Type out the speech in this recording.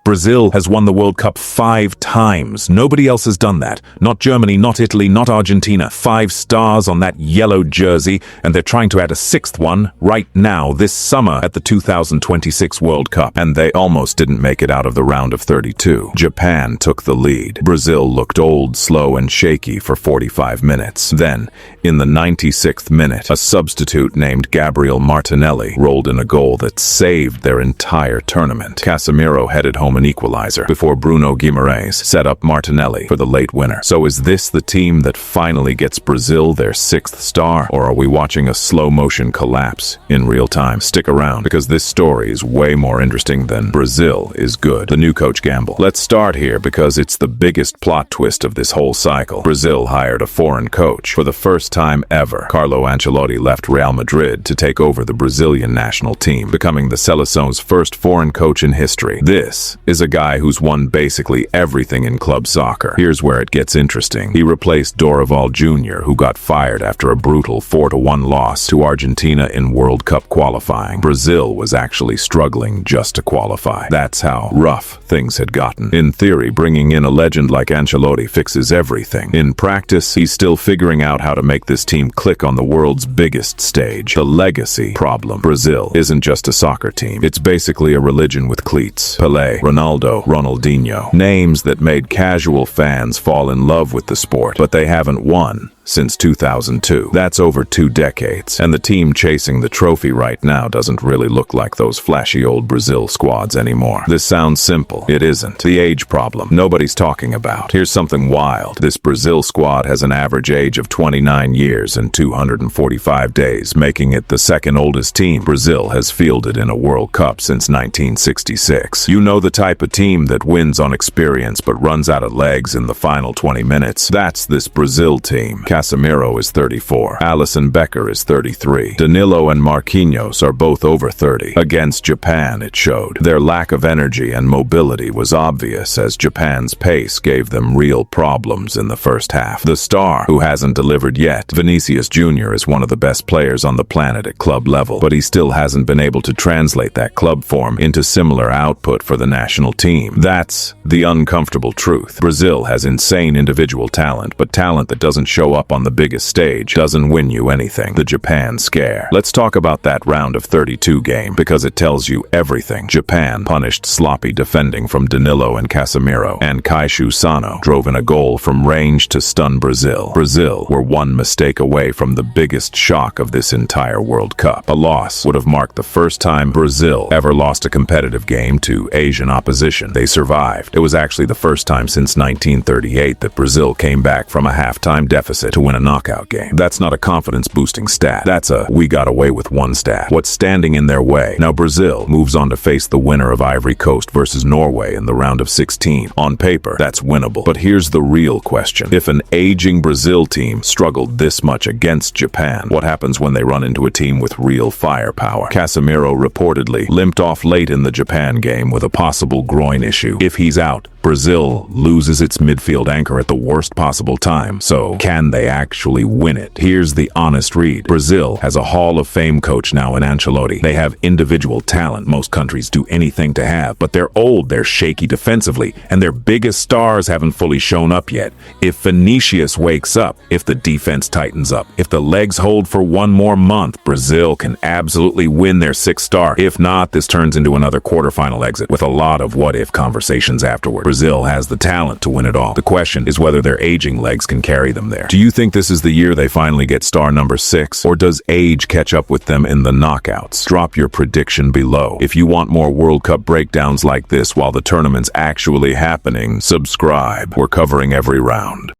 Brazil has won the World Cup 5 times. Nobody else has done that. Not Germany, not Italy, not Argentina. 5 stars on that yellow jersey, and they're trying to add a 6th one right now, this summer, at the 2026 World Cup. And they almost didn't make it out of the round of 32. Japan took the lead. Brazil looked old, slow, and shaky for 45 minutes. Then, in the 96th minute, a substitute named Gabriel Martinelli rolled in a goal that saved their entire tournament. Casemiro headed home an equalizer before Bruno Guimaraes set up Martinelli for the late winner. So is this the team that finally gets Brazil their 6th star? Or are we watching a slow-motion collapse in real time? Stick around, because this story is way more interesting than Brazil is good. The new coach gamble. Let's start here because it's the biggest plot twist of this whole cycle. Brazil hired a foreign coach. For the first time ever, Carlo Ancelotti left Real Madrid to take over the Brazilian national team, becoming the Seleção's first foreign coach in history. This is a guy who's won basically everything in club soccer. Here's where it gets interesting. He replaced Dorival Júnior, who got fired after a brutal 4-1 loss to Argentina in World Cup qualifying. Brazil was actually struggling just to qualify. That's how rough things had gotten. In theory, bringing in a legend like Ancelotti fixes everything. In practice, he's still figuring out how to make this team click on the world's biggest stage. The legacy problem. Brazil isn't just a soccer team. It's basically a religion with cleats. Pelé, Ronaldo, Ronaldinho. Names that made casual fans fall in love with the sport, but they haven't won since 2002. That's over 2 decades. And the team chasing the trophy right now doesn't really look like those flashy old Brazil squads anymore. This sounds simple. It isn't. The age problem nobody's talking about. Here's something wild. This Brazil squad has an average age of 29 years and 245 days, making it the 2nd oldest team Brazil has fielded in a World Cup since 1966. You know the type of team that wins on experience but runs out of legs in the final 20 minutes? That's this Brazil team. Casemiro is 34. Alisson Becker is 33. Danilo and Marquinhos are both over 30. Against Japan, it showed. Their lack of energy and mobility was obvious, as Japan's pace gave them real problems in the first half. The star, who hasn't delivered yet, Vinícius Júnior, is one of the best players on the planet at club level, but he still hasn't been able to translate that club form into similar output for the national team. That's the uncomfortable truth. Brazil has insane individual talent, but talent that doesn't show up on the biggest stage doesn't win you anything. The Japan scare. Let's talk about that round of 32 game, because it tells you everything. Japan punished sloppy defending from Danilo and Casemiro, and Kaishu Sano drove in a goal from range to stun Brazil. Brazil were one mistake away from the biggest shock of this entire World Cup. A loss would have marked the first time Brazil ever lost a competitive game to Asian opposition. They survived. It was actually the first time since 1938 that Brazil came back from a halftime deficit to win a knockout game. That's not a confidence-boosting stat. That's a we got away with one stat. What's standing in their way? Now Brazil moves on to face the winner of Ivory Coast versus Norway in the round of 16. On paper, that's winnable. But here's the real question. If an aging Brazil team struggled this much against Japan, what happens when they run into a team with real firepower? Casemiro reportedly limped off late in the Japan game with a possible groin issue. If he's out, Brazil loses its midfield anchor at the worst possible time. So, can they actually win it? Here's the honest read. Brazil has a Hall of Fame coach now in Ancelotti. They have individual talent most countries do anything to have, but they're old, they're shaky defensively, and their biggest stars haven't fully shown up yet. If Vinícius wakes up, if the defense tightens up, if the legs hold for one more month, Brazil can absolutely win their 6th star. If not, this turns into another quarterfinal exit with a lot of what-if conversations afterward. Brazil has the talent to win it all. The question is whether their aging legs can carry them there. Do you think this is the year they finally get star number 6? Or does age catch up with them in the knockouts? Drop your prediction below. If you want more World Cup breakdowns like this while the tournament's actually happening, subscribe. We're covering every round.